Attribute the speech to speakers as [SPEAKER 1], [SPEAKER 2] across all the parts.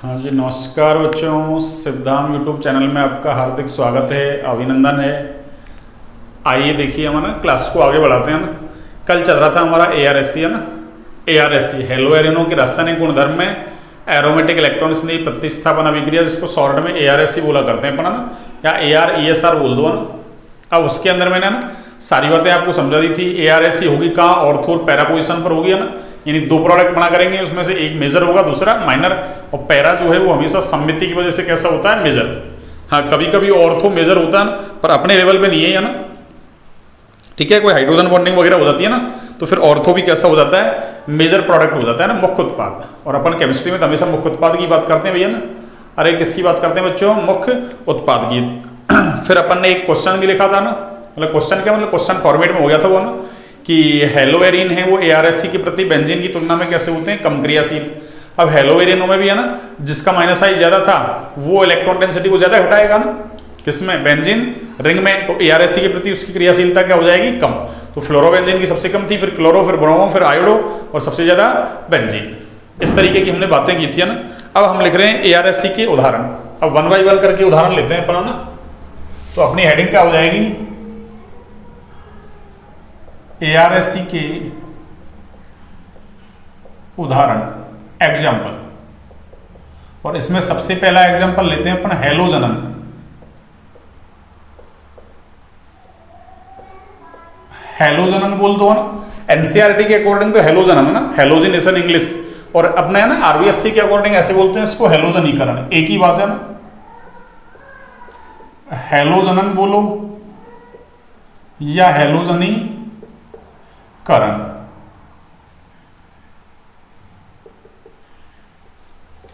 [SPEAKER 1] हाँ जी, नमस्कार बच्चों। सिद्धांत यूट्यूब चैनल में आपका हार्दिक स्वागत है, अभिनंदन है। आइए देखिए, हम ना क्लास को आगे बढ़ाते हैं ना। कल चल रहा था हमारा ARSC है ना, ARSC हेलो एरिनो के रासायनिक गुणधर्म में एरोमेटिक इलेक्ट्रॉन स्नेही प्रतिस्थापन अभिक्रिया, जिसको शॉर्ट में ARSC बोला करते हैं अपन ना, या ARESR बोल दो ना। अब उसके अंदर मैंने ना सारी बातें आपको समझा दी थी। ARSC होगी कहाँ, ऑर्थो और पैरा पोजिशन पर होगी है ना, यानी दो प्रोडक्ट बना करेंगे, उसमें से एक मेजर होगा, दूसरा माइनर। और पैरा जो है वो हमेशा सममिति की वजह से कैसा होता है, मेजर। हाँ, कभी कभी ऑर्थो मेजर होता है ना, पर अपने लेवल पे नहीं है ना। ठीक है, कोई हाइड्रोजन बॉन्डिंग वगैरह हो जाती है ना, तो फिर ऑर्थो भी कैसा हो जाता है, मेजर प्रोडक्ट हो जाता है ना, मुख्य उत्पाद। और अपन केमिस्ट्री में तो हमेशा मुख्य उत्पाद की बात करते हैं भैया ना। अरे किसकी बात करते हैं बच्चों, मुख्य उत्पाद की। फिर अपन ने एक क्वेश्चन भी लिखा था ना, मतलब क्वेश्चन क्या, मतलब क्वेश्चन फॉर्मेट में हो गया था वो ना, कि हेलोएरिन है वो ARSC के प्रति बेंजीन की तुलना में कैसे होते हैं, कम क्रियाशील। अब हेलोएरिनो में भी है ना, जिसका माइनस आई ज्यादा था वो इलेक्ट्रॉन डेंसिटी को ज्यादा घटाएगा ना, किसमें, बेंजीन रिंग में। तो ARSC के प्रति उसकी क्रियाशीलता क्या हो जाएगी, कम। तो फ्लोरोबेंजीन की सबसे कम थी, फिर क्लोरो, फिर ब्रोमो, फिर आयोडो, और सबसे ज्यादा बेंजीन। इस तरीके की हमने बातें की थी ना। अब हम लिख रहे हैं ARSC के उदाहरण। अब 1 by 1 करके उदाहरण लेते हैं अपन ना। तो अपनी हेडिंग क्या हो जाएगी, ARSC के उदाहरण, एग्जाम्पल। और इसमें सबसे पहला एग्जाम्पल लेते हैं अपन हेलोजनन। हेलोजनन बोल दो ना, NCERT के अकॉर्डिंग तो हेलोजनन है ना, हेलोजिनेशन इंग्लिश। और अपने है ना RBSC के अकॉर्डिंग ऐसे बोलते हैं इसको, हेलोजनीकरण। एक ही बात है ना, हेलोजनन बोलो या हेलोजनीकरण।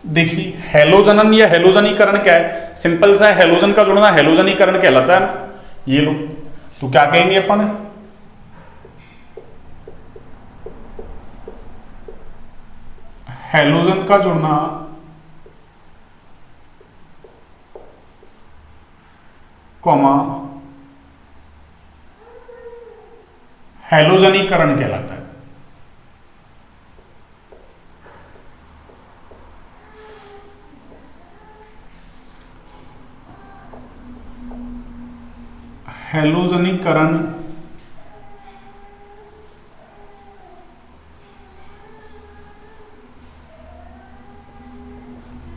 [SPEAKER 1] देखिए, हेलोजनन या हेलोजनीकरण क्या है, सिंपल सा है, हेलोजन का जुड़ना हेलोजनीकरण कहलाता है ना। ये लो, तो क्या कहेंगे अपन, हेलोजन का जुड़ना कॉमा हेलोजनीकरण कहलाता है। हेलोजनीकरण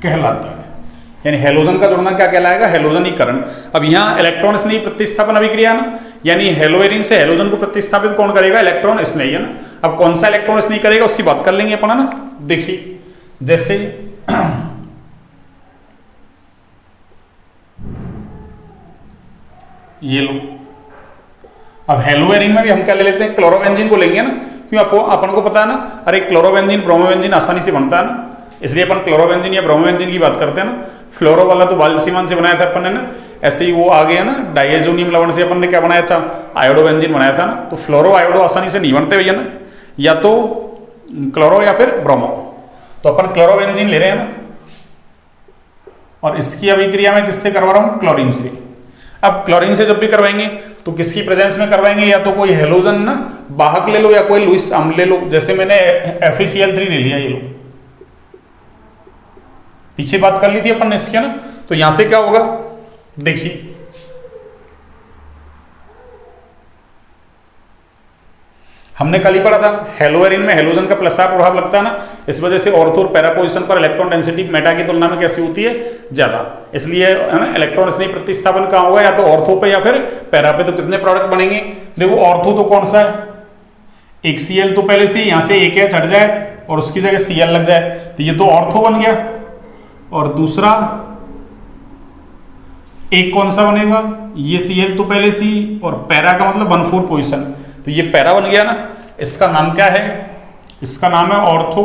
[SPEAKER 1] कहलाता है, यानी हेलोजन का जुड़ना क्या कहलाएगा, हेलोजनीकरण। अब यहाँ इलेक्ट्रॉन स्नेही प्रतिस्थापन अभिक्रिया ना, यानी हेलोएरिन से हेलोजन को प्रतिस्थापित कौन करेगा, इलेक्ट्रॉन स्नेही है ना। अब कौन सा इलेक्ट्रॉन स्नेही करेगा उसकी बात कर लेंगे अपन ना। देखिए, जैसे ये लो, अब हेलोएरिन में भी हम क्या ले लेते हैं, क्लोरोबेंजीन को लेंगे ना, क्यों, अपन को पता है ना। अरे क्लोरोबेंजीन ब्रोमोबेंजीन आसानी से बनता है ना, इसलिए अपन क्लोरोबेंजीन या ब्रोमोबेंजीन की बात करते हैं ना। फ्लोरो वाला तो बालसीमान से बनाया था अपन ने ना, ऐसे ही वो आ गया ना, डाइएजोनियम लवण से अपन ने क्या बनाया था, आयोडोबेंजीन बनाया था ना। तो फ्लोरो आयोडो आसानी से नहीं बनते भैया ना, या तो क्लोरो या फिर ब्रोमो। तो अपन क्लोरोबेंजीन ले रहे हैं ना, और इसकी अभिक्रिया में किससे करवा रहा हूं, क्लोरीन से। अब क्लोरीन से जब भी करवाएंगे तो किसकी प्रेजेंस में करवाएंगे, या तो कोई हेलोजन ना वाहक ले लो, या कोई लुईस अम्ल ले लो। जैसे मैंने FeCl3 ले लिया, ये लो, पीछे बात कर ली थी अपन ने इसके ना। तो यहां से क्या होगा, देखिए, हमने कल ही पढ़ा था, हेलोएरिन में हेलोजन का प्लस प्रभाव लगता है ना, इस वजह से ऑर्थो और पैरा पोजीशन पर इलेक्ट्रॉन डेंसिटी मेटा की तुलना में कैसी होती है, ज्यादा। इसलिए है ना, इलेक्ट्रॉन स्नेही प्रतिस्थापन कहां होगा, या तो ऑर्थो पे या फिर पैरा पे। तो कितने प्रोडक्ट बनेंगे, देखो ऑर्थो तो कौन सा है, एक Cl तो पहले से यहां से एक H हट जाए और उसकी जगह Cl लग जाए, तो ये तो ऑर्थो बन गया। और दूसरा एक कौन सा बनेगा, ये Cl तो पहले सी, और पैरा का मतलब 1,4 पोजीशन, तो ये पैरा बन गया ना। इसका नाम क्या है, इसका नाम है ऑर्थो।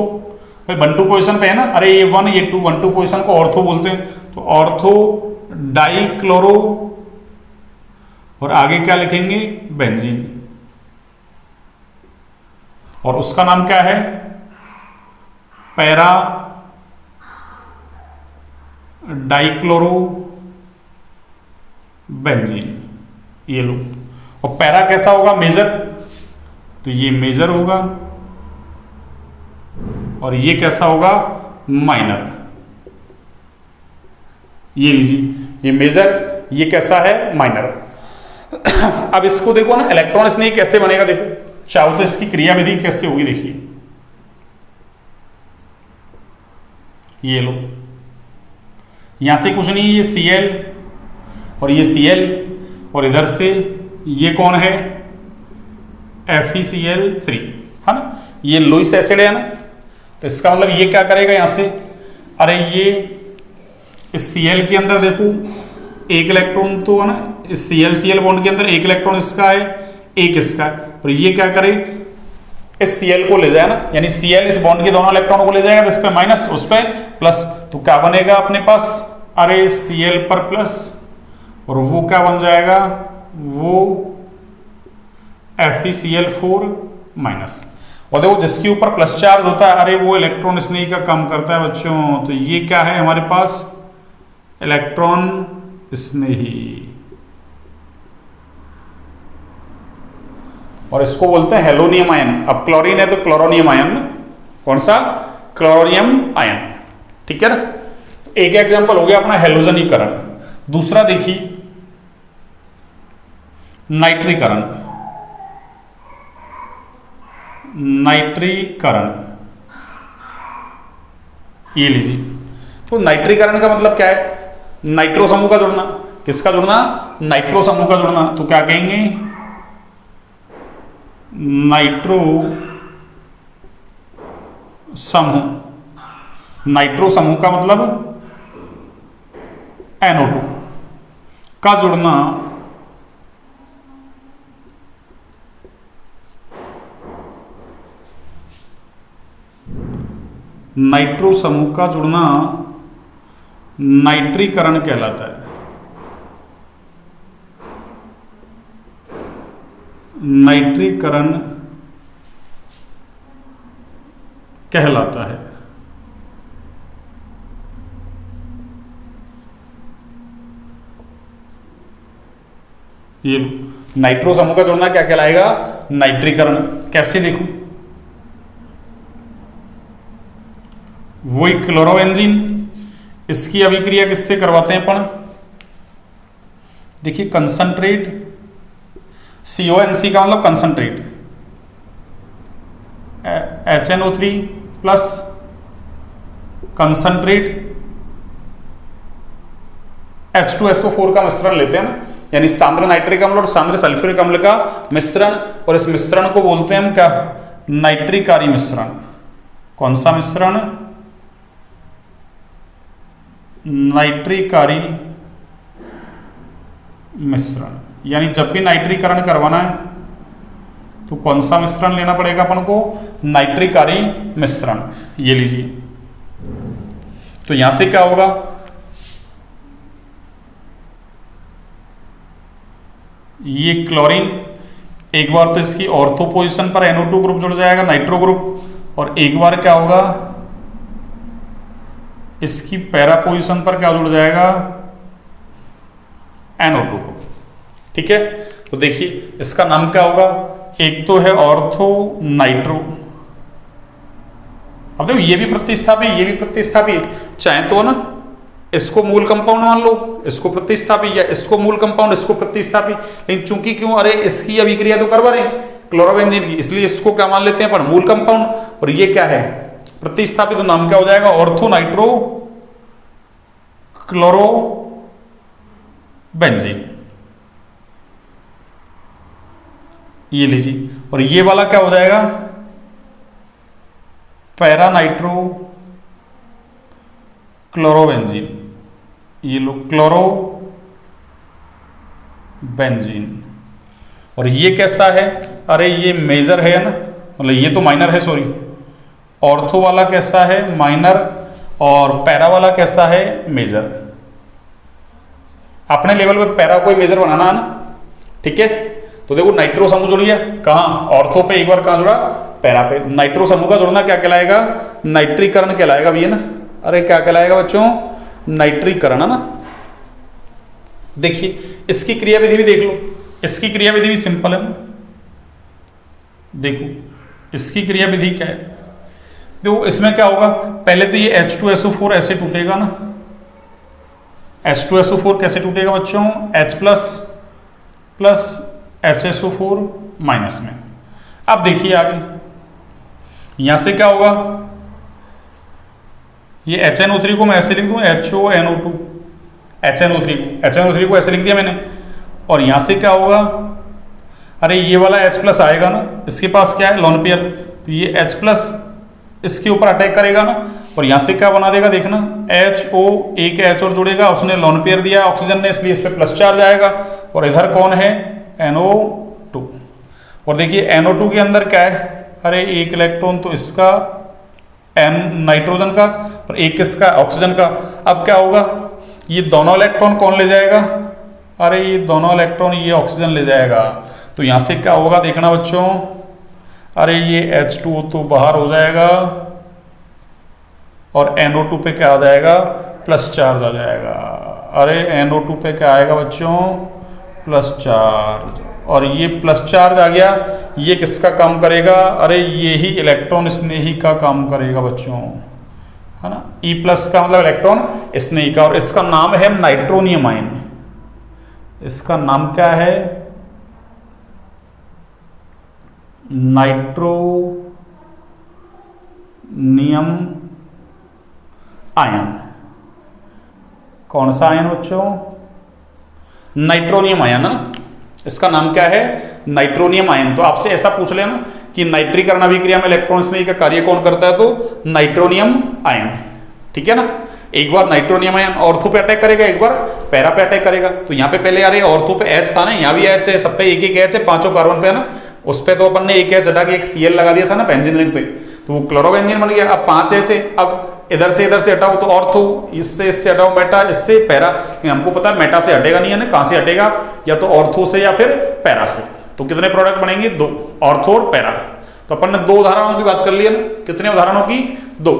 [SPEAKER 1] भाई 1,2 पोजीशन पे है ना, अरे ये 1 ये 2, 1,2 पोजीशन को ऑर्थो बोलते हैं। तो ऑर्थो डाइक्लोरो, और आगे क्या लिखेंगे, बेंजीन। और उसका नाम क्या है, पैरा डाइक्लोरो बेंजीन। ये लो, और पैरा कैसा होगा, मेजर, तो ये मेजर होगा, और ये कैसा होगा, माइनर। ये लीजिए, ये मेजर, ये कैसा है, माइनर। अब इसको देखो ना, इलेक्ट्रॉन स्नेक कैसे बनेगा, देखो चाहो तो इसकी क्रियाविधि कैसे होगी, देखिए ये लो, यहां से कुछ नहीं, ये Cl और ये Cl, और इधर से ये कौन है, FeCl3, है ना, ये लुईस एसिड है ना। तो इसका मतलब ये क्या करेगा यहां से, अरे ये इस Cl के अंदर देखो एक इलेक्ट्रॉन तो है ना, इस Cl बॉन्ड के अंदर एक इलेक्ट्रॉन इसका है, एक इसका है, और ये क्या करे, इस Cl को ले जाए ना, यानी Cl इस बॉन्ड के दोनों इलेक्ट्रॉनों को ले जाएगा, तो इस पे माइनस उस पे प्लस, तो क्या बनेगा अपने पास, अरे Cl पर प्लस, और वो क्या बन जाएगा, वो FeCl4 माइनस। और देखो जिसके ऊपर प्लस चार्ज होता है, अरे वो इलेक्ट्रॉन स्नेही का काम करता है बच्चों। तो ये क्या है हमारे पास, इलेक्ट्रॉन स्नेही, और इसको बोलते हैं हेलोनियम आयन। अब क्लोरीन है तो क्लोरोनियम आयन, कौन सा, क्लोरोनियम आयन, ठीक है ना। एक एग्जांपल हो गया अपना हेलोजनीकरण। दूसरा देखिए नाइट्रीकरण। नाइट्रीकरण, ये लीजिए, तो नाइट्रीकरण का मतलब क्या है, नाइट्रो समूह का जुड़ना। किसका जुड़ना, नाइट्रो समूह का जुड़ना। तो क्या कहेंगे, नाइट्रो समूह। नाइट्रो समूह का मतलब NO2 का जुड़ना नाइट्रो समूह का जुड़ना नाइट्रीकरण कहलाता है। नाइट्रीकरण कहलाता है। ये नाइट्रो समूह का जुड़ना क्या कहलाएगा, नाइट्रीकरण। कैसे देखो, वही क्लोरोबेंजीन, इसकी अभिक्रिया किससे करवाते हैं अपन, देखिए कंसंट्रेट, CONC का मतलब concentrate, HNO3 plus concentrate H2SO4 का मिश्रण लेते हैं ना, यानी सांद्र नाइट्रिक अम्ल और सांद्र सल्फ्यूरिक अम्ल का मिश्रण, और इस मिश्रण को बोलते हैं हम क्या, नाइट्रिकारी मिश्रण। कौन सा मिश्रण, नाइट्रिकारी मिश्रण। यानी जब भी नाइट्रीकरण करवाना है तो कौन सा मिश्रण लेना पड़ेगा अपन को, नाइट्रिकारी मिश्रण। ये लीजिए, तो यहां से क्या होगा, ये क्लोरीन एक बार तो इसकी ऑर्थो पोजीशन पर NO2 ग्रुप जुड़ जाएगा, नाइट्रो ग्रुप, और एक बार क्या होगा, इसकी पैरा पोजीशन पर क्या जुड़ जाएगा, NO2 ग्रुप, ठीक है। तो देखिए इसका नाम क्या होगा, एक तो है ऑर्थो नाइट्रो। अब देखो ये भी प्रतिस्थापी, ये भी प्रतिस्थापी, चाहे तो ना इसको मूल कंपाउंड मान लो, इसको प्रतिस्थापी, या इसको मूल कंपाउंड, इसको प्रतिस्थापी। लेकिन चूंकि क्यों, अरे इसकी अभिक्रिया तो करवा रहे क्लोरोबेंजीन की, इसलिए इसको क्या मान लेते हैं अपन, मूल कंपाउंड, और ये क्या है, प्रतिस्थापी। तो नाम क्या हो जाएगा, ऑर्थो नाइट्रो क्लोरोबेंजीन। ये लीजिए, और ये वाला क्या हो जाएगा, पैरा नाइट्रो क्लोरोबेंजीन। ये लो क्लोरोबेंजीन, और ये कैसा है, अरे ये मेजर है ना, मतलब ये तो माइनर है, सॉरी, ऑर्थो वाला कैसा है, माइनर, और पैरा वाला कैसा है, मेजर। अपने लेवल पे पैरा कोई मेजर बनाना है ना, ठीक है। तो देखो नाइट्रो समूह जुड़ गया, कहां, ऑर्थो पे, एक बार कहां जुड़ा, पैरा पे। नाइट्रो समूह का जुड़ना क्या कहलाएगा, नाइट्रीकरण कहलाएगा भैया ना, अरे क्या कहलाएगा बच्चों, नाइट्रीकरण, है ना। देखिए इसकी क्रियाविधि भी देख लो, इसकी क्रियाविधि भी सिंपल है ना। देखो इसकी क्रियाविधि क्या है, देखो इसमें क्या होगा, पहले तो ये H2SO4 ऐसे टूटेगा ना, H2SO4 कैसे टूटेगा बच्चों, H plus plus HSO4 minus में। अब देखिए आगे यहां से क्या होगा, ये HNO3 को मैं ऐसे लिख दूं HONO2, HNO3 को ऐसे लिख दिया मैंने। और यहां से क्या होगा, अरे ये वाला H प्लस आएगा ना, इसके पास क्या है लोन पेयर, तो ये H प्लस इसके ऊपर अटैक करेगा ना, और यहां से क्या बना देगा देखना, HO एक H और जुड़ेगा, उसने लोन पेयर दिया ऑक्सीजन ने, इसलिए इस पर प्लस चार्ज आएगा। और इधर कौन है NO2, और देखिए NO2 के अंदर क्या है, अरे एक इलेक्ट्रॉन तो इसका नाइट्रोजन का और एक किसका ऑक्सीजन का। अब क्या होगा, ये दोनों इलेक्ट्रॉन कौन ले जाएगा, अरे ये दोनों इलेक्ट्रॉन ये ऑक्सीजन ले जाएगा। तो यहां से क्या होगा देखना बच्चों, अरे ये H2O तो बाहर हो जाएगा और NO2 पे क्या आ जाएगा, प्लस चार्ज आ जाएगा। अरे NO2 पे क्या आएगा बच्चों, प्लस चार्ज, और ये प्लस चार्ज आ गया, ये किसका काम करेगा, अरे ये ही इलेक्ट्रॉन स्नेही का काम करेगा बच्चों, है ना। E प्लस का मतलब इलेक्ट्रॉन स्नेही का, और इसका नाम है नाइट्रोनियम आयन। इसका नाम क्या है, नाइट्रोनियम आयन। कौन सा आयन बच्चों, नाइट्रोनियम आयन है ना, इसका नाम क्या है, नाइट्रोनियम आयन। तो आपसे ऐसा पूछ लेना कि नाइट्रीकरण अभिक्रिया में इलेक्ट्रॉन स्नेही का कार्य कौन करता है, तो नाइट्रोनियम आयन, ठीक है ना। एक बार नाइट्रोनियम आयन ऑर्थो पे अटैक करेगा, एक बार पैरा पे अटैक करेगा। तो यहाँ पे पहले अरे ऑर्थो पे H था ना, यहाँ भी H है, सब पे एक एक H है, पांचों कार्बन पे है ना, उस पे तो अपन ने एक H हटा के एक Cl लगा दिया था ना बेंजीन रिंग पे, तो वो क्लोरोबेंजीन बन गया। अब 5 H है, अब इधर से हटाओ तो ऑर्थो, इससे हटाओ मेटा, इससे पैरा। हमको पता है मेटा से हटेगा नहीं है ना, कहां से हटेगा, या तो ऑर्थो से या फिर पैरा से। तो कितने प्रोडक्ट बनेंगे, 2, ऑर्थो और पैरा। तो अपन ने 2 उदाहरणों की बात कर ली है ना, कितने उदाहरणों की, 2।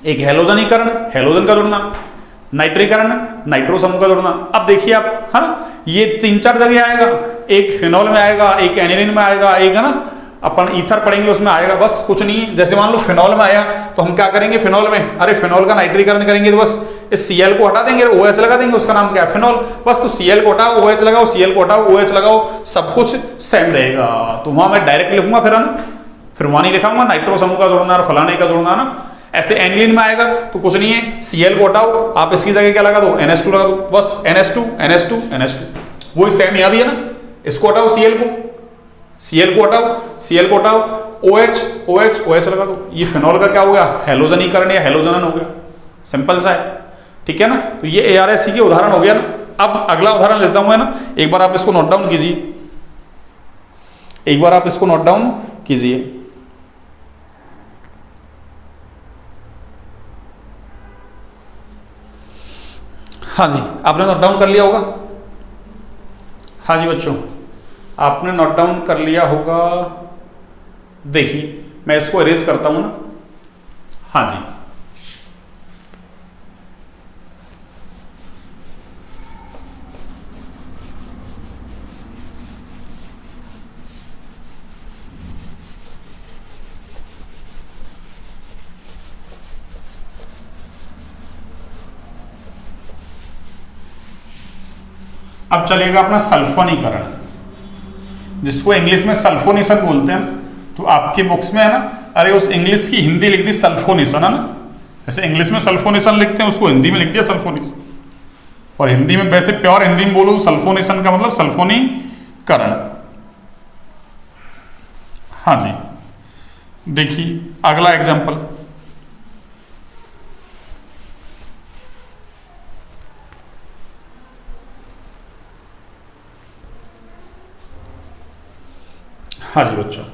[SPEAKER 1] एक हेलोजनीकरण, हेलोजन का जुड़ना, नाइट्रीकरण, नाइट्रो समूह का जुड़ना। अब देखिए आप, है ना, ये 3-4 जगह आएगा, एक फिनॉल में आएगा, एक एनिलीन में आएगा, एक है ना अपन ईथर पढ़ेंगे उसमें आएगा। बस कुछ नहीं, जैसे मान लो फिनॉल में आया तो हम क्या करेंगे, फिनॉल में अरे फिनॉल का नाइट्रीकरण करेंगे तो बस इस Cl को हटा देंगे, OH लगा देंगे, उसका नाम क्या है, फिनॉल। बस तो Cl को हटाओ, OH लगाओ, Cl को हटाओ, OH लगाओ, सब कुछ सेम रहेगा। तो वहां मैं डायरेक्ट लिखूंगा फिर, है ना, फिर वहां नहीं लिखाऊंगा नाइट्रो समूह का जुड़ना और फलाने का जुड़ना ना। ऐसे एनिलीन में आएगा तो कुछ नहीं है, Cl को हटाओ, आप इसकी जगह क्या लगा दो, NH2 लगा दो, बस NH2 NH2 NH2। वही सेम यहाँ भी है ना, इसको हटाओ Cl को हटाओ, OH OH OH लगा दो। ये फिनॉल का क्या हो गया, हेलोजनीकरण या हेलोजनन हो गया, सिंपल सा है, ठीक है ना। तो ये ARSC के उदाहरण हो गया ना। अब अगला उदाहरण लेता हूं, है ना, एक बार आप इसको नोट डाउन कीजिए, हाँ जी, आपने नोट डाउन कर लिया होगा, हाँ जी बच्चों, आपने नोट डाउन कर लिया होगा। देखिए मैं इसको इरेज करता हूं ना, हाँ जी, अब चलेगा अपना सल्फोनीकरण, जिसको इंग्लिश में सल्फोनेशन बोलते हैं। तो आपकी बुक्स में है ना, अरे उस इंग्लिश की हिंदी लिख दी सल्फोनेशन, है ना, ऐसे इंग्लिश में सल्फोनेशन लिखते हैं, उसको हिंदी में लिख दिया सल्फोनेशन। और हिंदी में वैसे प्योर हिंदी में बोलो सल्फोनेशन का मतलब सल्फोनीकरण। हाँ जी, देखिए अगला एग्जाम्पल, हाँ जी बच्चों,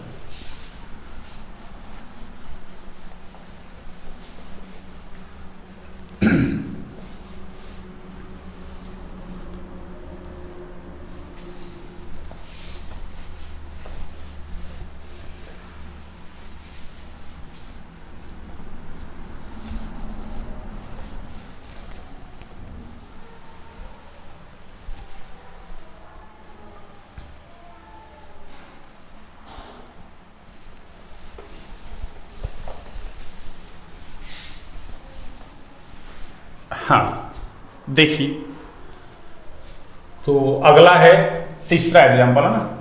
[SPEAKER 1] हाँ देखिए, तो अगला है तीसरा एग्जांपल है ना,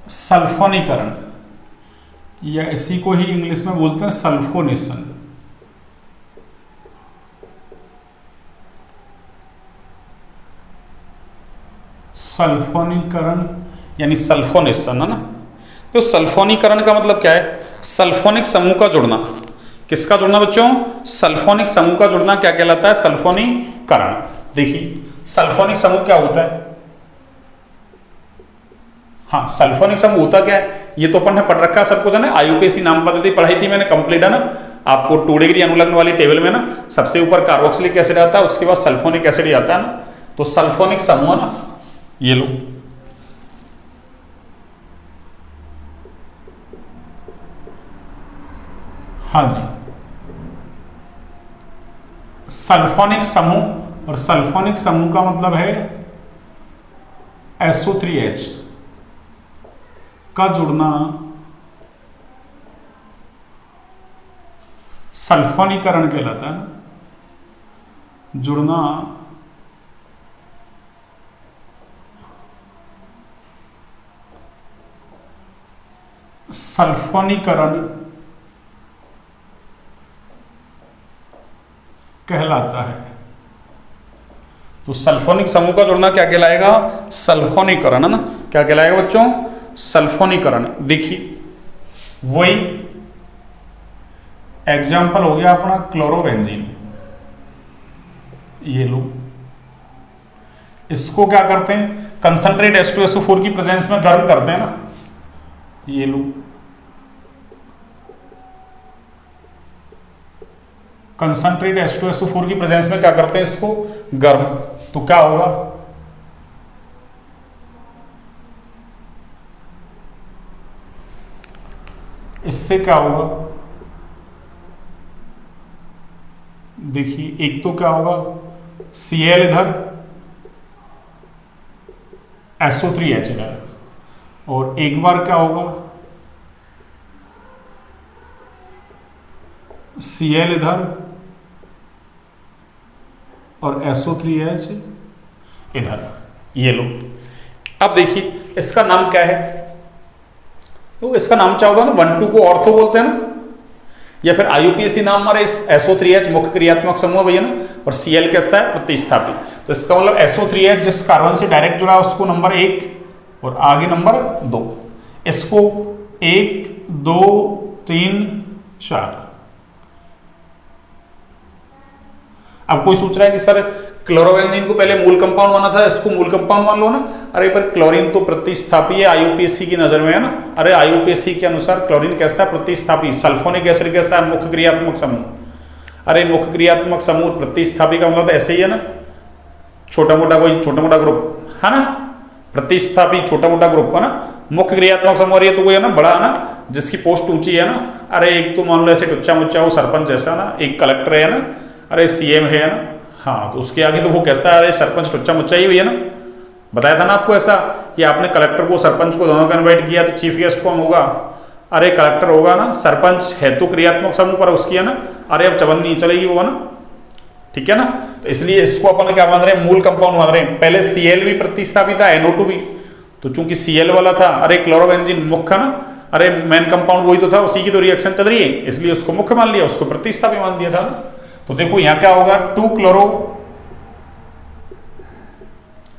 [SPEAKER 1] सल्फोनीकरण, या इसी को ही इंग्लिश में बोलते हैं सल्फोनेशन। सल्फोनीकरण यानी सल्फोनेशन है ना। तो सल्फोनीकरण का मतलब क्या है? सल्फोनिक समूह का जुड़ना। किसका जुड़ना बच्चों? सल्फोनिक समूह का जुड़ना क्या कहलाता है? सल्फोनीकरण। देखिए, सल्फोनिक समूह क्या होता है? हाँ, सल्फोनिक समूह होता क्या है ये तो अपन ने पढ़ रखा है, सबको जाना है। आईयूपीएसी नाम पद्धति पढ़ाई थी मैंने, कंप्लीट है ना। आपको 2 डिग्री अनुलग्न वाली टेबल में ना सबसे ऊपर कार्बोक्सिलिक एसिड आता है, उसके बाद सल्फोनिक एसिड आता है ना। तो सल्फोनिक समूह ना, ये लो, हाँ जी, सल्फोनिक समूह। और सल्फोनिक समूह का मतलब है SO3H का जुड़ना सल्फोनीकरण कहलाता है ना। जुड़ना सल्फोनीकरण कहलाता है। तो सल्फोनिक समूह का जुड़ना क्या कहलाएगा? सल्फोनीकरण है ना। क्या कहलाएगा बच्चों? सल्फोनीकरण। देखिए, वही एग्जाम्पल हो गया अपना क्लोरोबेंजीन। ये लो, इसको क्या करते हैं? कंसंट्रेट H2SO4 की प्रेजेंस में गर्म करते हैं ना। ये लो, कंसंट्रेट H2SO4 की प्रेजेंस में क्या करते हैं? इसको गर्म। तो क्या होगा? इससे क्या होगा? देखिए, एक तो क्या होगा? Cl इधर, SO3H इधर, और एक बार क्या होगा? Cl इधर और SO3H इधर। ये लो, अब देखिए इसका नाम क्या है? तो इसका नाम क्या होगा ना, 1,2 को ऑर्थो बोलते हैं ना, या फिर आईयूपीएसी नाम हमारे इस SO3H मुख्य क्रियात्मक समूह भैया ना, और Cl कैसा है? प्रतिस्थापी। तो इसका मतलब SO3H जिस कार्बन से डायरेक्ट जुड़ा है उसको नंबर 1 और आगे नंबर 2, इसको 1 2 3 4। अब कोई सोच रहा है कि सर क्लोरोबेंजीन को पहले मूल कंपाउंड माना था, इसको मूल कंपाउंड मान लो ना। अरे पर क्लोरीन तो प्रतिस्थापी है आईयूपीएसी की नजर में है ना। अरे आईयूपीएसी के अनुसार क्लोरीन कैसा है? प्रतिस्थापी। सल्फोनिक एसिड कैसा है? मुख्य क्रियात्मक समूह। अरे मुख्य क्रियात्मक समूह प्रतिस्थापी का मतलब ऐसे ही है ना, छोटा मोटा कोई छोटा मोटा ग्रुप है ना। प्रतिस्थापी छोटा मोटा ग्रुप है ना। मुख्य क्रियात्मक समूह ये तो कोई है ना बड़ा है ना, जिसकी पोस्ट ऊंची है ना। अरे एक तो मान लो ऐसे टुच्चा मुच्चा वो सरपंच जैसा ना, एक कलेक्टर है ना, अरे CM है ना। हाँ, तो उसके आगे तो वो कैसा है? अरे सरपंच टुच्चा मुच्चा ही है ना। बताया था ना आपको ऐसा कि आपने कलेक्टर को सरपंच को दोनों का इन्वाइट किया, तो चीफ गेस्ट कौन होगा? अरे कलेक्टर होगा ना। सरपंच है तो क्रियात्मक समूह पर उसकी है ना। अरे अब चवन नहीं चलेगी वो है ना, ठीक है ना। तो इसलिए इसको अपन क्या मान रहे हैं? मूल कंपाउंड मान रहे हैं। पहले Cl भी प्रतिस्थापी था, NO2 भी, तो चूंकि Cl वाला था, अरे क्लोरोबेंजीन मुख्य ना, अरे मेन कंपाउंड वही तो था, उसी की तो रिएक्शन चल रही है, इसलिए उसको मुख्य मान लिया, उसको प्रतिस्थापी मान दिया था। तो देखो यहां क्या होगा? 2 क्लोरो,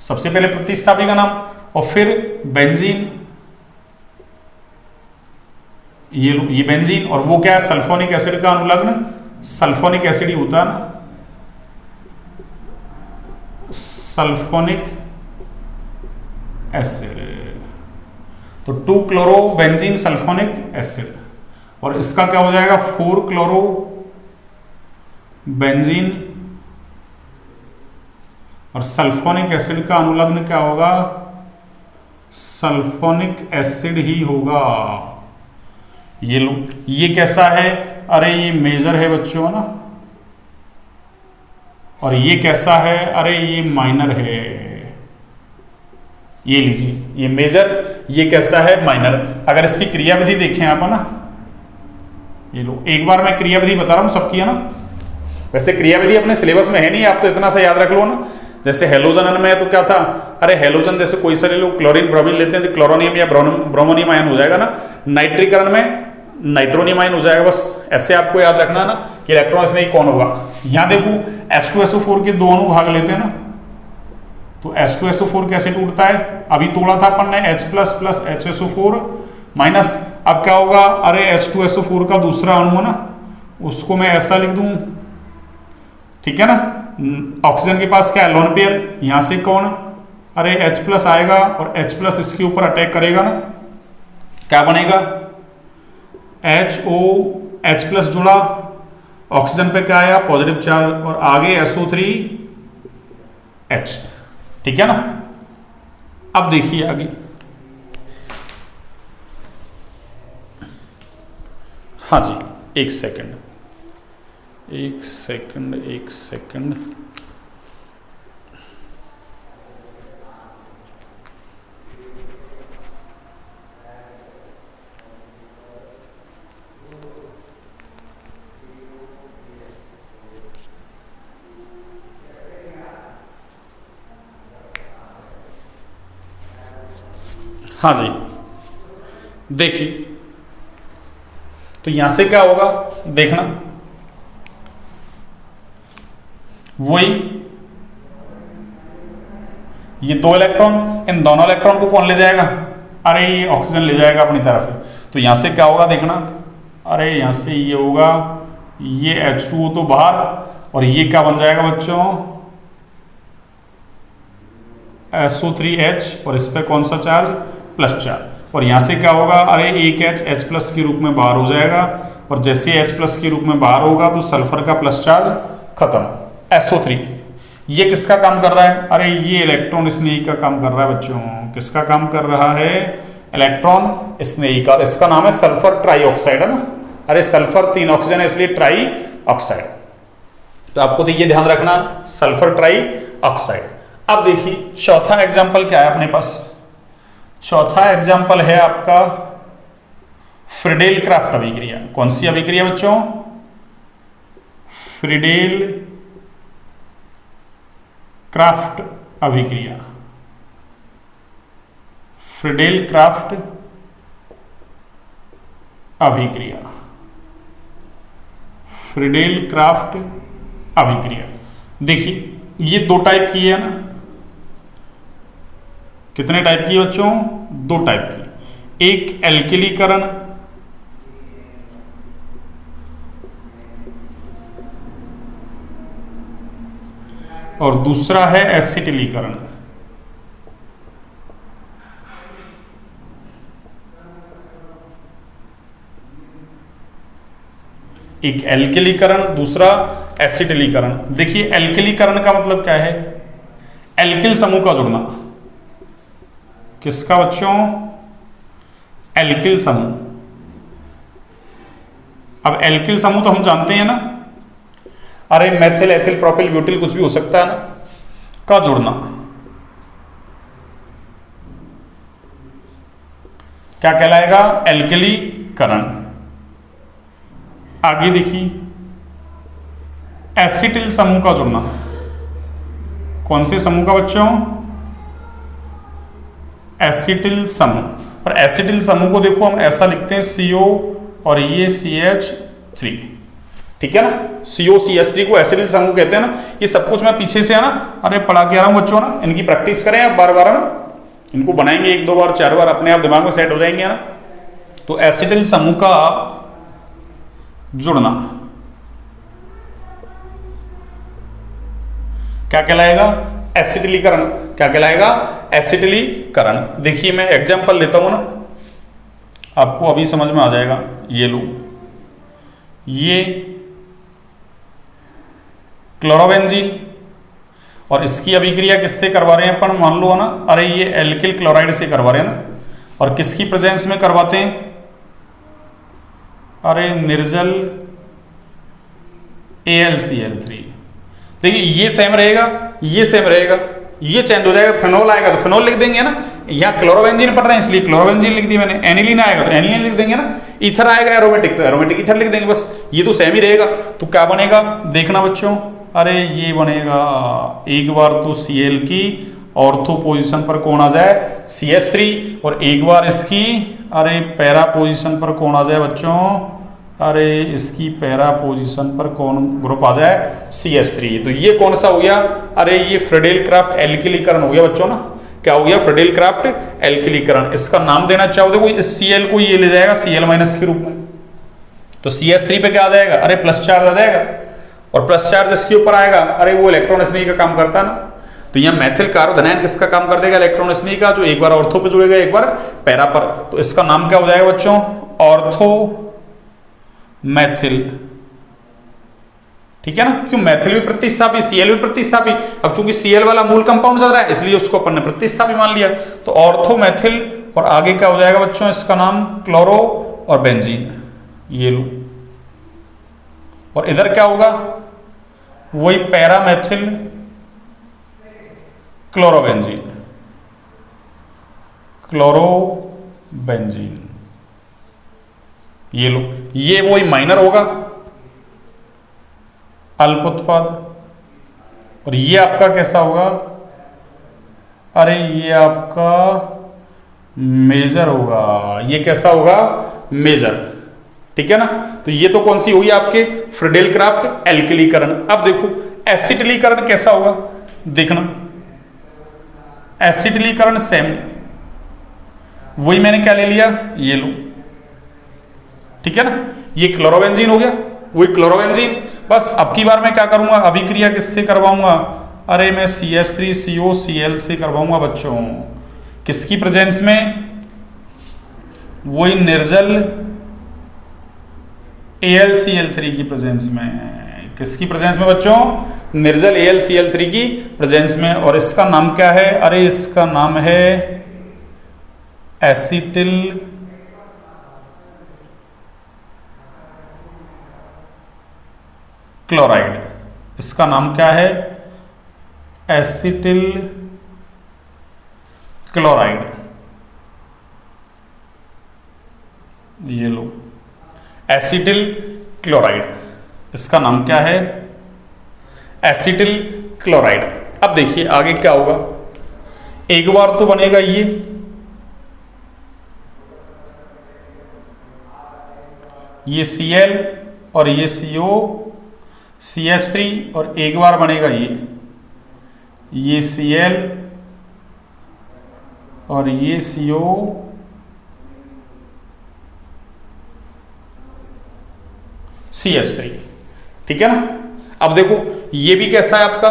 [SPEAKER 1] सबसे पहले प्रतिस्थापी का नाम, और फिर बेंजीन, ये बेंजीन, और वो क्या है? सल्फोनिक एसिड का अनुलग्न सल्फोनिक एसिड ही होता है ना, सल्फोनिक एसिड। तो 2 क्लोरो बेंजीन सल्फोनिक एसिड, और इसका क्या हो जाएगा? 4 क्लोरो बेंजीन, और सल्फोनिक एसिड का अनुलग्न क्या होगा? सल्फोनिक एसिड ही होगा। ये लो, ये कैसा है? अरे ये मेजर है बच्चों ना, और ये कैसा है? अरे ये माइनर है। ये लीजिए, ये मेजर ये कैसा है, माइनर। अगर इसकी क्रियाविधि देखें आप, है ना, ये लो, एक बार मैं क्रियाविधि बता रहा हूँ सबकी, है ना। वैसे क्रियाविधि अपने सिलेबस में है नहीं, आप तो इतना सा याद रख लो ना। जैसे हेलोजन में तो क्या था, अरे हेलोजन जैसे कोई सारे लोग क्लोरीन ब्रोमीन लेते हैं तो क्लोरोनियम या ब्रोमोनियम आयन हो जाएगा ना। नाइट्रीकरण में नाइट्रोनियम आयन हो जाएगा। बस ऐसे आपको याद रखना ना कि इलेक्ट्रॉन स्नेही कौन होगा। यहाँ देखो H2SO4 के दो अणु भाग लेते हैं ना, तो H2SO4 कैसे टूटता है, अभी तोड़ा था अपन ने, H प्लस HSO4 माइनस, अब क्या होगा, अरे H2SO4 का दूसरा अणु है ना, उसको मैं ऐसा लिख दूं, ठीक है ना। ऑक्सीजन के पास क्या है, लोन पेयर, यहां से कौन, अरे H प्लस आएगा और H प्लस इसके ऊपर अटैक करेगा ना, क्या बनेगा, H प्लस जुड़ा, ऑक्सीजन पे क्या आया, पॉजिटिव चार्ज, और आगे SO3H, ठीक है ना। अब देखिए आगे, हाँ जी, एक सेकंड। हाँ जी, देखिए, तो यहां से क्या होगा देखना, वही ये दो इलेक्ट्रॉन, इन दोनों इलेक्ट्रॉन को कौन ले जाएगा, अरे ये ऑक्सीजन ले जाएगा अपनी तरफ। तो यहां से क्या होगा देखना, अरे यहां से ये होगा, ये H2O तो बाहर, और ये क्या बन जाएगा बच्चों, SO3H, और इस पे कौन सा चार्ज, प्लस चार्ज। और यहां से क्या होगा, अरे एक H प्लस के रूप में बाहर हो जाएगा, और जैसे H प्लस के रूप में बाहर होगा तो सल्फर का प्लस चार्ज खत्म, SO3। ये किसका काम कर रहा है, अरे ये इलेक्ट्रॉन स्नेही का काम कर रहा है बच्चों। किसका काम कर रहा है, इलेक्ट्रॉन स्नेही का। इसका नाम है सल्फर ट्राईऑक्साइड, है ना। अरे सल्फर 3 ऑक्सीजन है इसलिए ट्राई ऑक्साइड। तो आपको तो ये ध्यान रखना, सल्फर ट्राई ऑक्साइड। अब देखिए चौथा एग्जाम्पल क्या है अपने पास, चौथा एग्जाम्पल है आपका फ्रीडेल क्राफ्ट अभिक्रिया। कौन सी अभिक्रिया बच्चों, फ्रीडेल क्राफ्ट अभिक्रिया, फ्रीडेल क्राफ्ट अभिक्रिया, फ्रीडेल क्राफ्ट अभिक्रिया। देखिए ये दो टाइप की है ना, कितने टाइप की बच्चों, दो टाइप की। एक एल्किलीकरण, और दूसरा है एसिटिलीकरण। एक एल्किलीकरण, दूसरा एसिटिलीकरण। देखिए एल्किलीकरण का मतलब क्या है, एल्किल समूह का जुड़ना। किसका बच्चों, एल्किल समूह। अब एल्किल समूह तो हम जानते हैं ना, अरे मेथिल एथिल प्रोपिल ब्यूटिल कुछ भी हो सकता है ना, का जुड़ना क्या कहलाएगा, एल्किलीकरण। आगे देखिए एसिटिल समूह का जुड़ना। कौन से समूह का बच्चों, एसिटिल समूह। और एसिटिल समूह को देखो हम ऐसा लिखते हैं CO और ये CH3, ठीक है ना। CO CH3 को एसिटिल समूह कहते हैं ना। ये सब कुछ मैं पीछे से है ना, अरे पढ़ा के आ रहा हूं बच्चों ना, इनकी प्रैक्टिस करें आप बार बार, है ना। इनको बनाएंगे 1 2 बार 4 बार, अपने आप दिमाग में सेट हो जाएंगे ना। तो एसिटिल समूह का जुड़ना क्या कहलाएगा, एसिटिलीकरण। क्या कहलाएगा, एसिटिलीकरण। देखिए मैं एग्जांपल लेता हूं ना, आपको अभी समझ में आ जाएगा। ये लो, ये क्लोरोबेंजीन, और इसकी अभिक्रिया किससे करवा रहे हैं अपन, मान लो है ना, अरे ये एल्किल क्लोराइड से करवा रहे हैं ना। और किसकी प्रेजेंस में करवाते हैं, अरे निर्जल AlCl3। देखिए ये सेम रहेगा, ये सेम रहेगा, ये चेंज हो जाएगा, फिनोल आएगा तो फिनोल लिख देंगे ना, यहाँ क्लोरोबेंजीन पढ़ रहे हैं इसलिए क्लोरोबेंजीन लिख दी मैंने, एनिलीन आएगा तो एनिलीन लिख देंगे ना, ईथर आएगा एरोमेटिक तो एरोमेटिक ईथर लिख देंगे, बस ये तो सेम ही रहेगा। तो क्या बनेगा देखना बच्चों, अरे ये बनेगा एक बार तो Cl की ऑर्थो पोजीशन पर कौन आ जाए CH3, और एक बार इसकी अरे पैरा पोजीशन पर कौन आ जाए बच्चों, अरे इसकी पैरा पोजीशन पर कौन ग्रुप आ जाए CH3। तो ये कौन सा हो गया, अरे ये फ्रीडेल क्राफ्ट एल्किलीकरण हो गया बच्चों ना, क्या हो गया फ्रीडेल क्राफ्ट एल्किलीकरण। इसका नाम देना चाहो देखो, इस Cl को ये ले जाएगा Cl माइनस के रूप में, तो CH3 पे क्या आ जाएगा, अरे प्लस चार्ज आ जाएगा, और प्लस चार्ज इसके ऊपर आएगा, अरे वो इलेक्ट्रॉन स्नेही का काम करता है ना। तो यहाँ मैथिल कार्बोधनायन किसका काम कर देगा, इलेक्ट्रॉन स्नेही का, जो एक बार ऑर्थो पे जुड़ेगा एक बार पैरा पर। तो इसका नाम क्या हो जाएगा बच्चों, ऑर्थो मैथिल, ठीक है ना, क्यों मैथिल भी प्रतिस्थापी Cl भी प्रतिस्थापी। अब चूंकि Cl वाला मूल कंपाउंड चल रहा है इसलिए उसको अपन ने प्रतिस्थापी मान लिया, तो ऑर्थो मैथिल, और आगे क्या हो जाएगा बच्चों, इसका नाम क्लोरो और बेंजीन, ये लो। और इधर क्या होगा, वही पैरा मैथिल क्लोरोबेंजीन, क्लोरोबेंजीन, ये लो, ये वही माइनर होगा अल्प उत्पाद, और ये आपका कैसा होगा, अरे ये आपका मेजर होगा, ये कैसा होगा मेजर, ठीक है ना। तो ये तो कौन सी हुई आपके फ्रीडेल क्राफ्ट एल्किलीकरण। अब देखो एसिटिलीकरण कैसा होगा देखना, एसिटिलीकरण सेम, वही मैंने क्या ले लिया, ये लो, ठीक है ना, ये क्लोरोबेंजीन हो गया, वही क्लोरोबेंजीन। बस अब की बार मैं क्या करूंगा, अभिक्रिया किससे करवाऊंगा, अरे मैं CH3COCl से करवाऊंगा बच्चों, किसकी प्रेजेंस में, वही निर्जल AlCl3 की प्रेजेंस में, किसकी प्रेजेंस में बच्चों, निर्जल AlCl3 की प्रेजेंस में। और इसका नाम क्या है, अरे इसका नाम है एसिटिल क्लोराइड, इसका नाम क्या है एसिटिल क्लोराइड, ये लो एसिटिल क्लोराइड, इसका नाम क्या है एसिटिल क्लोराइड। अब देखिए आगे क्या होगा, एक बार तो बनेगा ये Cl और ये CO CH3, और एक बार बनेगा ये Cl और ये CO CH3, ठीक है ना। अब देखो ये भी कैसा है आपका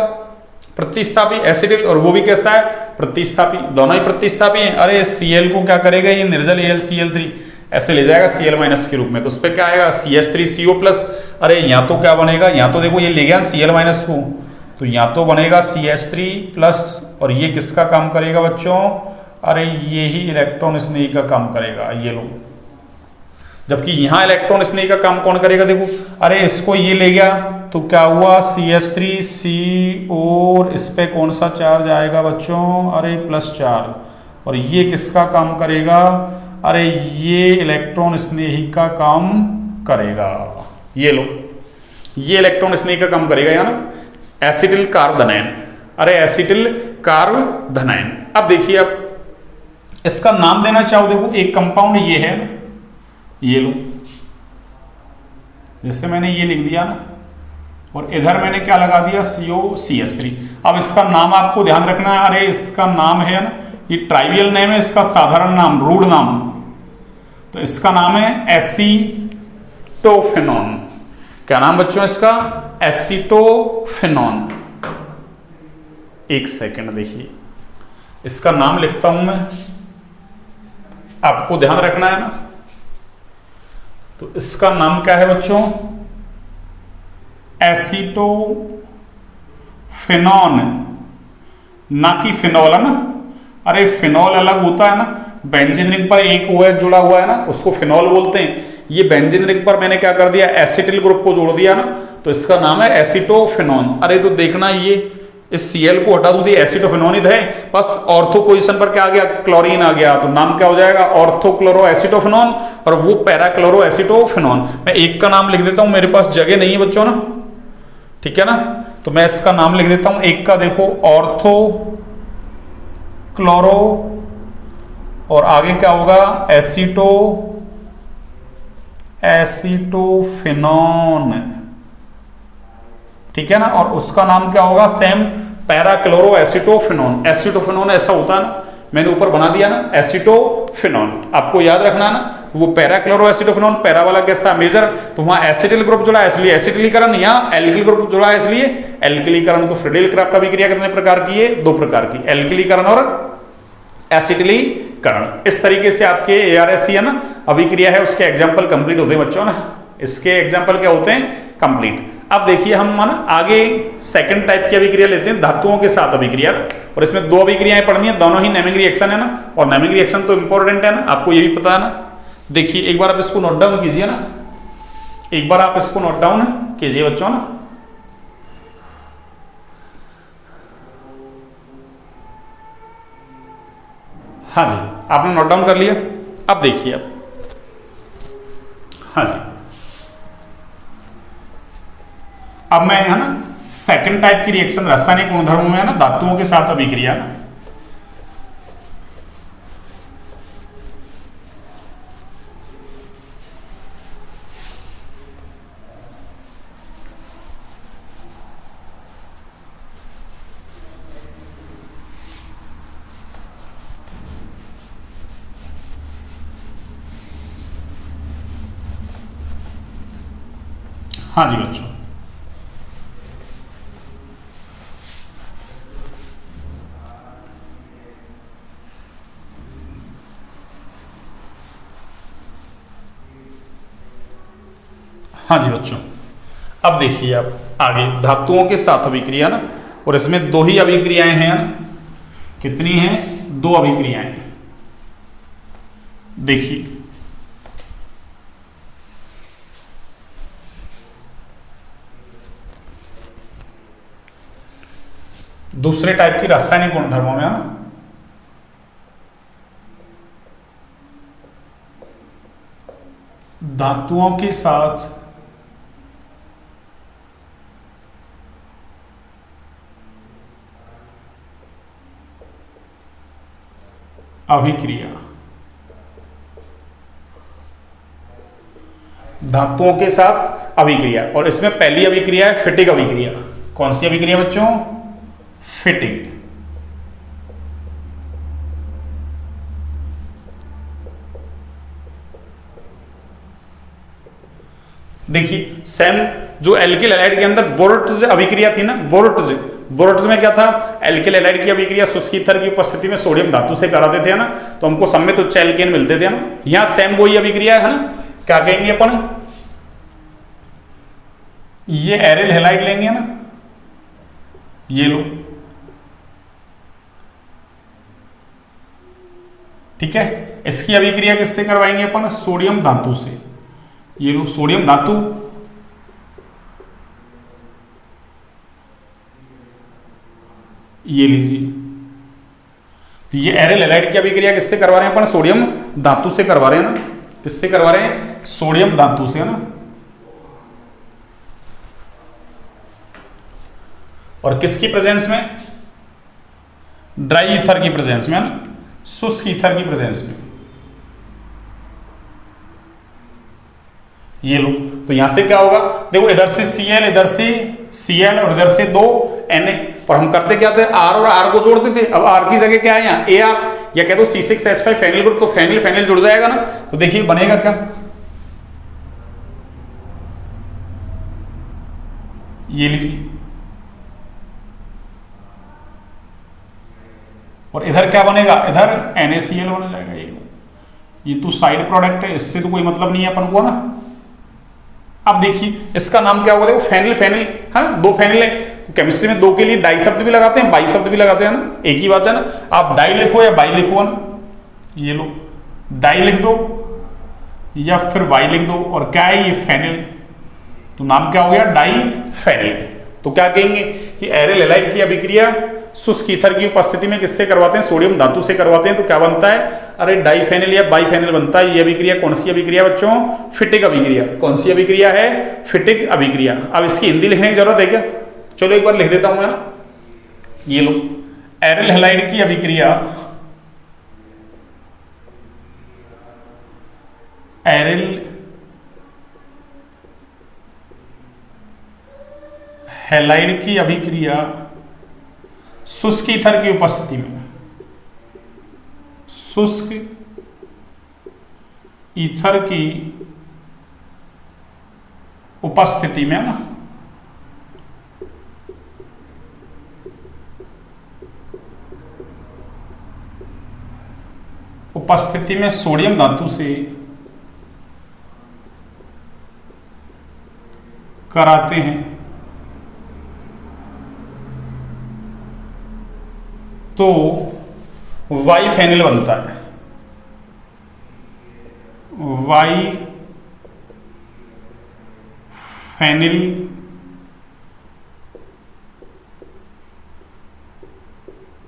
[SPEAKER 1] प्रतिस्थापी एसिटिल, और वो भी कैसा है प्रतिस्थापी, दोनों ही प्रतिस्थापी हैं। अरे Cl को क्या करेगा, ये निर्जल AlCl3 ऐसे ले जाएगा Cl माइनस के रूप में, तो उस पर क्या आएगा CH3CO प्लस, अरे यहाँ तो क्या बनेगा, यहाँ तो देखो ये ले गया Cl माइनस को, तो यहाँ तो बनेगा CH3 प्लस, और ये किसका काम करेगा बच्चों, अरे ये ही इलेक्ट्रॉन स्नेही का काम करेगा, ये लो। जबकि यहाँ इलेक्ट्रॉन स्नेही का काम कौन करेगा, देखो अरे इसको ये ले गया तो क्या हुआ CH3CO, और इस पे कौन सा चार्ज आएगा बच्चों, अरे प्लस चार्ज, और ये किसका काम करेगा, अरे ये इलेक्ट्रॉन स्नेही का काम करेगा, ये लो, ये इलेक्ट्रॉन स्नेही का काम करेगा या ना, एसिटिल कार्बोधनायन, अरे एसिटिल कार्बोधनायन। अब देखिए अब इसका नाम देना चाहो, देखो एक कंपाउंड ये है ना, ये लो, जैसे मैंने ये लिख दिया ना, और इधर मैंने क्या लगा दिया COCH3। अब इसका नाम आपको ध्यान रखना है, अरे इसका नाम है ना, ये ट्राइवियल नेम है, इसका साधारण नाम रूढ़ नाम, तो इसका नाम है एसीटोफेनॉन। क्या नाम बच्चों इसका, एसीटोफेनॉन। एक सेकंड देखिए, इसका नाम लिखता हूं मैं, आपको ध्यान रखना है ना। तो इसका नाम क्या है बच्चों, एसीटोफेनॉन, ना कि फिनॉल, है ना। अरे फिनॉल अलग होता है ना, बेंजीन रिंग पर एक OH जुड़ा हुआ है ना, उसको फिनॉल बोलते हैं। ये बेंजीन रिंग पर मैंने क्या कर दिया, एसिटिल ग्रुप को जोड़ दिया ना, तो इसका नाम है एसीटोफेनॉन। अरे तो देखना ये इस Cl को हटा दूं तो एसिटोफिनोन है, बस ऑर्थो पोजीशन पर क्या आ गया, क्लोरीन आ गया, तो नाम क्या हो जाएगा, ऑर्थोक्लोरो एसिटोफिनोन, और वो पैराक्लोरो एसिटोफिनोन। मैं एक का नाम लिख देता हूं, मेरे पास जगह नहीं है बच्चों ना, ठीक है ना, तो मैं इसका नाम लिख देता हूं एक का, देखो ऑर्थो क्लोरो, और आगे क्या होगा, एसिटोफिनोन, ठीक है ना, और उसका नाम क्या होगा, सेम पैराक्लोरो एसिटोफिनोन। एसिटोफिनोन ऐसा होता है ना, मैंने ऊपर बना दिया ना एसिटोफिनोन, आपको याद रखना ना, तो वो पैराक्लोरो एसिटोफिनोन, पैरा वाला कैसा मेजर, तो वहां एसिटिल ग्रुप जुड़ा है इसलिए एसिटिलीकरण, यहाँ एल्किल ग्रुप जुड़ा है इसलिए एल्किलीकरण। तो फ्रीडेल क्राफ्ट अभिक्रिया कितने प्रकार की है, दो प्रकार की, एल्किलीकरण और एसिटिलीकरण। इस तरीके से आपके ARSE है ना अभिक्रिया है, उसके एग्जाम्पल कंप्लीट होते हैं बच्चों ना, इसके एग्जाम्पल क्या होते हैं, कंप्लीट। अब देखिए हम ना आगे सेकंड टाइप की अभिक्रिया लेते हैं, धातुओं के साथ अभिक्रिया, और इसमें दो अभिक्रियाएं पढ़नी है, दोनों ही नेमिंग रिएक्शन है ना, और नेमिंग रिएक्शन तो इंपॉर्टेंट है ना, आपको ये भी पता है ना। देखिए एक बार आप इसको नोट डाउन कीजिए ना, एक बार आप इसको नोट डाउन कीजिए बच्चों ना। हाँ जी, आपने नोट डाउन कर लिया। अब देखिए आप, हाँ जी, अब मैं है ना सेकंड टाइप की रिएक्शन रासायनिक गुणधर्मों में है ना धातुओं के साथ अभिक्रिया, हाँ जी बच्चों, हाँ जी बच्चों, अब देखिए आप आगे धातुओं के साथ अभिक्रिया ना, और इसमें दो ही अभिक्रियाएं हैं ना, कितनी हैं, दो अभिक्रियाएं। देखिए दूसरे टाइप की रासायनिक गुणधर्मों में है ना, धातुओं के साथ अभिक्रिया, धातुओं के साथ अभिक्रिया, और इसमें पहली अभिक्रिया है फिटिक अभिक्रिया। कौन सी अभिक्रिया बच्चों, फिटिक। देखिए सेम जो एल्किल हैलाइड के अंदर बोरोट्ज अभिक्रिया थी ना, बोरोट्ज में क्या था, एल्किल हैलाइड की अभिक्रिया शुष्क ईथर की उपस्थिति में सोडियम धातु से कराते थे ना, तो हमको सम्मित उच्च एल्केन मिलते थे ना। यहां सेम वही अभिक्रिया है ना, क्या कहेंगे अपन, ये एरिल हैलाइड लेंगे ना, ये लो, ठीक है, इसकी अभिक्रिया किससे करवाएंगे अपन, सोडियम धातु से, ये लो सोडियम धातु, ये लीजिए, तो ये एरिल हैलाइड की अभिक्रिया किससे करवा रहे हैं अपन, सोडियम धातु से करवा रहे हैं ना, किससे करवा रहे हैं, सोडियम धातु से, है ना। और किसकी प्रेजेंस में, ड्राई ईथर की प्रेजेंस में, है ना, शुष्क ईथर की प्रेजेंस में, ये लो। तो यहां से क्या होगा, देखो इधर से Cl, इधर से Cl, और इधर से दो Na, और हम करते क्या थे, R और R को जोड़ते थे। अब R की जगह क्या है यहाँ, Ar, या कह दो C6H5 फेनिल ग्रुप, तो फेनिल फेनिल जुड़ जाएगा ना, तो देखिए बनेगा क्या, ये लीजिए, और इधर क्या बनेगा, इधर NaCl बन जाएगा। ये तो साइड प्रोडक्ट है, इससे तो कोई मतलब नहीं है अपन को ना। अब देखिए इसका नाम क्या होगा, देखो फेनिल फेनिल है ना, दो फेनिल है, तो केमिस्ट्री में दो के लिए डाई शब्द भी लगाते हैं, बाई शब्द भी लगाते हैं ना, एक ही बात है ना। आप डाई लिखो या बाई लिखो ना, ये लो डाई लिख दो या फिर बाई लिख दो, और क्या है ये फेनिल, तो नाम क्या हो गया, डाई फेनिल। तो क्या कहेंगे कि एरिल हैलाइड की अभिक्रिया शुष्क ईथर की उपस्थिति में किससे करवाते हैं, सोडियम धातु से करवाते हैं, तो क्या बनता है, अरे डाइफेनिल या बाइफेनिल बनता है। ये अभिक्रिया कौन सी अभिक्रिया बच्चों, फिटिक अभिक्रिया। कौन सी अभिक्रिया है, फिटिक अभिक्रिया। अब इसकी हिंदी लिखने की जरूरत है क्या, चलो एक बार लिख देता हूं मैं, ये लो, एरिल हैलाइड की अभिक्रिया, एरिल हैलाइड की अभिक्रिया शुष्क ईथर की उपस्थिति में, शुष्क ईथर की उपस्थिति में ना, उपस्थिति में सोडियम धातु से कराते हैं, तो वाइफेनिल बनता है। वाइफेनिल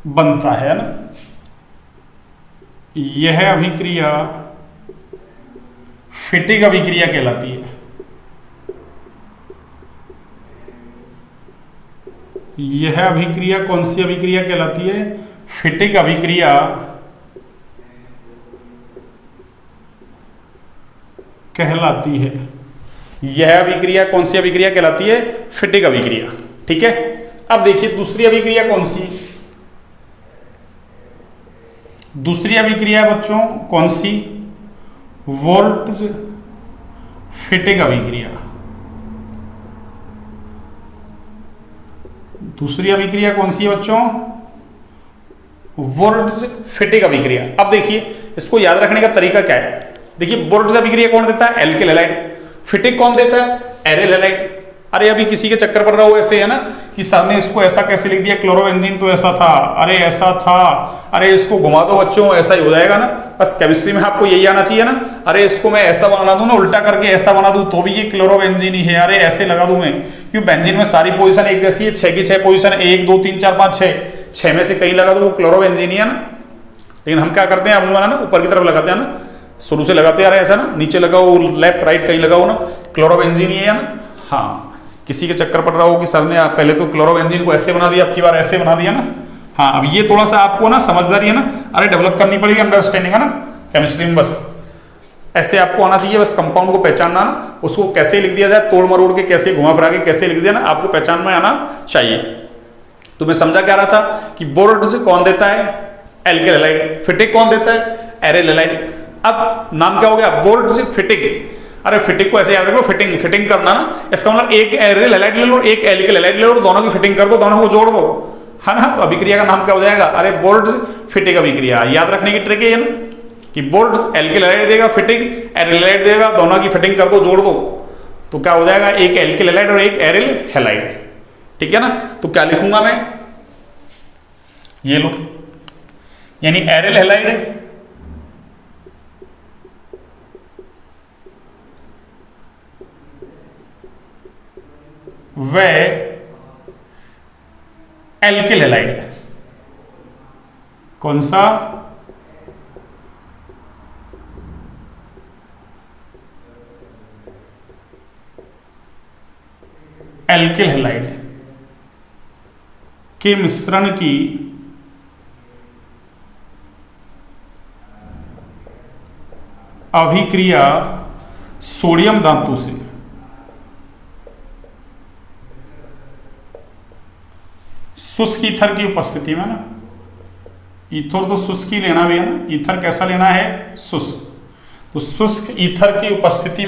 [SPEAKER 1] बनता है ना। यह अभिक्रिया फिटिक अभिक्रिया कहलाती है। यह अभिक्रिया कौन सी अभिक्रिया कहलाती है, फिटिक अभिक्रिया कहलाती है। यह अभिक्रिया कौन सी अभिक्रिया कहलाती है, फिटिक अभिक्रिया। ठीक है, अब देखिए दूसरी अभिक्रिया कौन सी, दूसरी अभिक्रिया बच्चों कौन सी, वोल्ट्ज फिटिक अभिक्रिया। दूसरी अभिक्रिया कौन सी है बच्चों, वोल्ट्ज फिटिक अभिक्रिया। अब देखिए इसको याद रखने का तरीका क्या है, देखिए वोल्ट्ज अभिक्रिया कौन देता है, एल्किल हैलाइड। फिटिक कौन देता है, एरिल हैलाइड। अरे अभी किसी के चक्कर पड़ रहा हो ऐसे है ना कि सर ने इसको ऐसा कैसे लिख दिया, क्लोरोबेंजीन तो ऐसा था, अरे ऐसा था, अरे इसको घुमा दो बच्चों ऐसा ही हो जाएगा ना। बस केमिस्ट्री में आपको यही आना चाहिए ना, अरे इसको मैं ऐसा बना दूं ना, उल्टा करके ऐसा बना दूं तो भी ये क्लोरोबेंजीन ही है, अरे ऐसे लगा दूं मैं, क्यों बेंजीन में सारी पोजीशन एक जैसी है, 6 की 6 पोजीशन, 1 2 3 4 5 6 में से कहीं लगा दो वो क्लोरोबेंजीन ही है ना। लेकिन हम क्या करते हैं, अब ना ऊपर की तरफ लगाते हैं ना, शुरू से लगाते आ रहे हैं ऐसा ना, नीचे लगाओ लेफ्ट राइट कहीं लगाओ ना, क्लोरोबेंजीन ही है ना। हाँ, किसी के चक्कर पड़ रहा हो कि सर ने पहले तो क्लोरोबेंजीन को ऐसे बना दिया, अब की बार ऐसे बना दिया ना। हाँ, अब ये थोड़ा सा आपको ना समझदारी है ना, अरे डेवलप करनी पड़ेगी, अंडरस्टैंडिंग है ना केमिस्ट्री में। बस ऐसे आपको आना चाहिए, बस कंपाउंड को पहचानना ना, उसको कैसे लिख दिया जाए, तोड़ मरोड़ के कैसे घुमा फिरा के कैसे लिख दिया ना, आपको पहचान में आना चाहिए। तो मैं समझा क्या रहा था कि बोर्ड्स कौन देता है, एल्किल हैलाइड। फिटिक कौन देता है, एरिल हैलाइड। अब नाम क्या हो गया, बोर्ड्स फिटिक। अरे फिटिक को ऐसे याद रख लो, फिटिंग फिटिंग करना ना, इसका मतलब एक एरिल हैलाइड ले लो, एक एल्किल हैलाइड ले लो, दोनों की फिटिंग कर दो, दोनों को जोड़ दो, है ना। तो अभिक्रिया का नाम क्या हो जाएगा, अरे बोर्ड्स फिटिक अभिक्रिया। याद रखने की ट्रिक है ना कि बोर्ड्स एल्किल हैलाइड देगा, फिटिक एरिल हैलाइड देगा, दोनों की फिटिंग कर दो, जोड़ दो, तो क्या हो जाएगा, एक एल्किल हैलाइड और एक एरिल हैलाइड। ठीक है ना। तो क्या लिखूंगा मैं, ये लो, यानी एरिल हैलाइड व एल्किल हैलाइड। कौन सा, एल्किल हैलाइड के मिश्रण की अभिक्रिया सोडियम धातु से शुष्क ईथर की उपस्थिति में ना, ईथर तो शुष्क ही लेना भी है ना, ईथर कैसा लेना है, शुष्क। तो शुष्क ईथर की उपस्थिति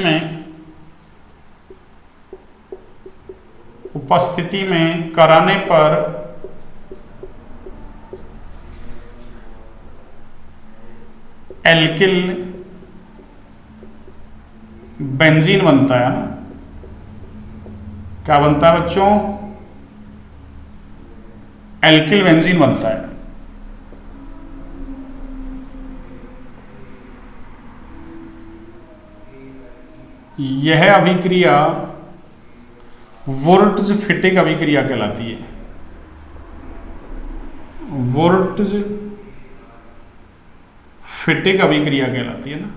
[SPEAKER 1] में कराने पर एल्किल बेंजीन बनता है ना। क्या बनता है बच्चों, एल्किल बेंजीन बनता है। यह अभिक्रिया वुर्ट्ज फिटिक अभिक्रिया कहलाती है। वुर्ट्ज फिटिक अभिक्रिया कहलाती है ना।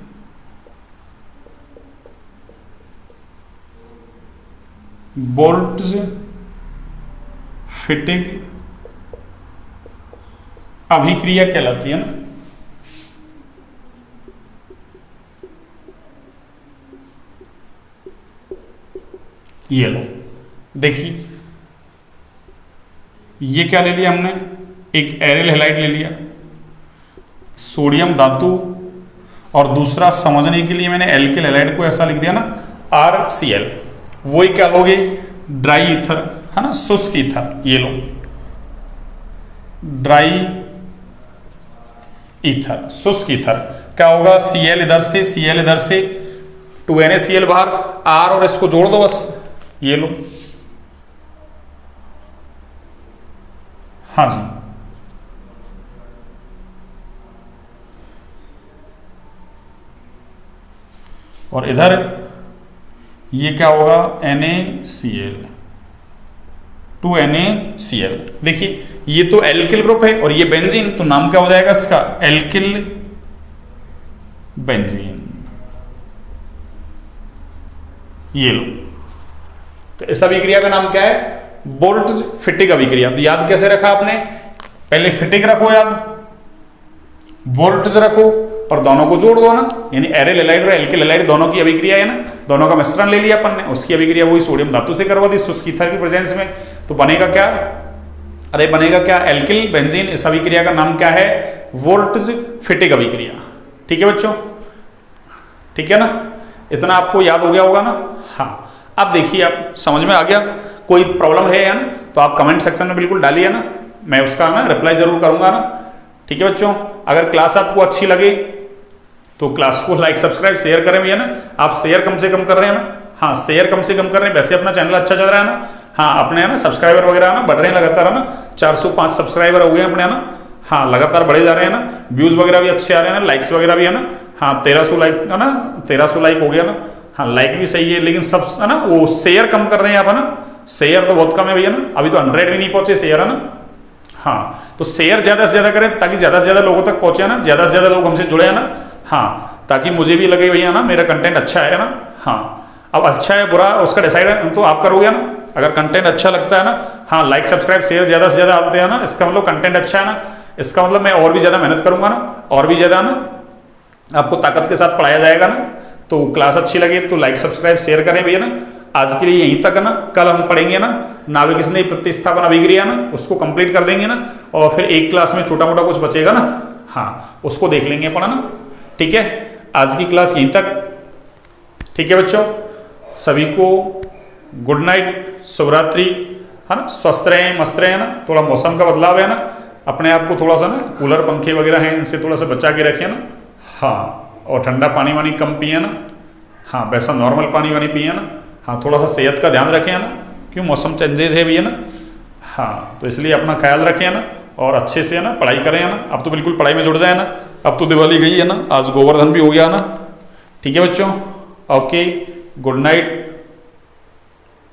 [SPEAKER 1] वुर्ट्ज फिटिक अभिक्रिया कहलाती है ना। ये लो देखिए, ये क्या ले लिया हमने, एक एरियल हैलाइड ले लिया, सोडियम धातु, और दूसरा समझने के लिए मैंने एल्किल हैलाइड को ऐसा लिख दिया ना RCl। वही क्या लोगे, ड्राई ईथर है ना, शुष्क ईथर। ये लो ड्राई ईथर, शुष्क ईथर। क्या होगा, Cl इधर से, Cl इधर से, 2NaCl बाहर, R और इसको जोड़ दो बस। ये लो, हाँ जी, और इधर ये क्या होगा, NaCl, 2NaCl। देखिए ये तो एल्किल ग्रुप है और ये बेंजीन, तो नाम क्या हो जाएगा इसका, एल्किल बेंजीन। ये लो, तो इस अभिक्रिया का नाम क्या है, वुर्ट्ज फिटिक अभिक्रिया। तो याद कैसे रखा आपने, पहले फिटिक रखो याद, वुर्ट्ज रखो और दोनों को जोड़ दो ना, यानी एरियल हैलाइड और एल्किल हैलाइड दोनों की अभिक्रिया है ना, दोनों का मिश्रण ले लिया अपन ने, उसकी अभिक्रिया वही सोडियम धातु से करवा दी शुष्क ईथर की प्रेजेंस में। तो बनेगा क्या, अरे बनेगा क्या, एल्किल बेंजीन। इस अभिक्रिया का नाम क्या है, वुर्ट्ज फिटिक अभिक्रिया। ठीक है बच्चों, ठीक है ना, इतना आपको याद हो गया होगा ना। हाँ, अब देखिए आप समझ में आ गया, कोई प्रॉब्लम है या ना, तो आप कमेंट सेक्शन में बिल्कुल डालिए ना, मैं उसका ना रिप्लाई जरूर करूंगा ना। ठीक है बच्चों, अगर क्लास आपको अच्छी लगे तो क्लास को लाइक सब्सक्राइब शेयर करें भैया ना। आप शेयर कम से कम कर रहे हैं ना, हाँ शेयर कम से कम कर रहे हैं, वैसे अपना चैनल अच्छा चल रहा है ना। हाँ अपने है ना सब्सक्राइबर वगैरह ना बढ़ रहे हैं लगातार है ना, 405 सब्सक्राइबर हो गए अपने है ना। हाँ लगातार बढ़े जा रहे हैं ना, व्यूज वगैरह भी अच्छे आ रहे हैं ना, लाइक्स वगैरह भी है ना। हाँ 1300 लाइक है ना, 1300 लाइक हो गया ना। हाँ लाइक भी सही है, लेकिन सब है ना वो शेयर कम कर रहे हैं आप है ना, शेयर तो बहुत कम है भैया ना, अभी तो 100 भी नहीं पहुंचे शेयर है ना। हाँ तो शेयर ज्यादा से ज्यादा करें ताकि ज्यादा से ज्यादा लोगों तक पहुंचे ना, ज्यादा से ज्यादा लोग हमसे जुड़े हैं ना। हाँ ताकि मुझे भी लगे भैया ना मेरा कंटेंट अच्छा है ना। हाँ अब अच्छा है बुरा उसका डिसाइड तो आप करोगे ना। अगर कंटेंट अच्छा लगता है ना, हाँ लाइक सब्सक्राइब शेयर ज्यादा से ज्यादा आते हैं ना, इसका मतलब कंटेंट अच्छा है ना, इसका मतलब मैं और भी ज्यादा मेहनत करूंगा ना, और भी ज्यादा ना आपको ताकत के साथ पढ़ाया जाएगा ना। तो क्लास अच्छी लगे तो लाइक सब्सक्राइब शेयर करें भैया ना। आज के लिए यहीं तक है ना, कल हम पढ़ेंगे ना नाभिक स्नेह प्रतिस्थापन अभिक्रिया ना, उसको कंप्लीट कर देंगे ना, और फिर एक क्लास में छोटा मोटा कुछ बचेगा ना, हाँ उसको देख लेंगे पढ़ा ना। ठीक है, आज की क्लास यहीं तक। ठीक है बच्चों, सभी को गुड नाइट, शुभरात्रि है ना, स्वस्थ रहें मस्त रहें ना। थोड़ा मौसम का बदलाव है ना, अपने आप को थोड़ा सा ना कूलर पंखे वगैरह हैं इनसे थोड़ा सा बचा के रखें ना। हाँ और ठंडा पानी वानी कम पिए ना, हाँ वैसा नॉर्मल पानी वानी पिए ना। हाँ थोड़ा सा सेहत का ध्यान रखें ना, क्यों मौसम चेंजेज है भी है ना। हाँ तो इसलिए अपना ख्याल रखें ना, और अच्छे से है ना पढ़ाई करें ना। अब तो बिल्कुल पढ़ाई में जुड़ जाए ना, अब तो दिवाली गई है ना, आज गोवर्धन भी हो गया ना। ठीक है बच्चों, ओके, गुड नाइट,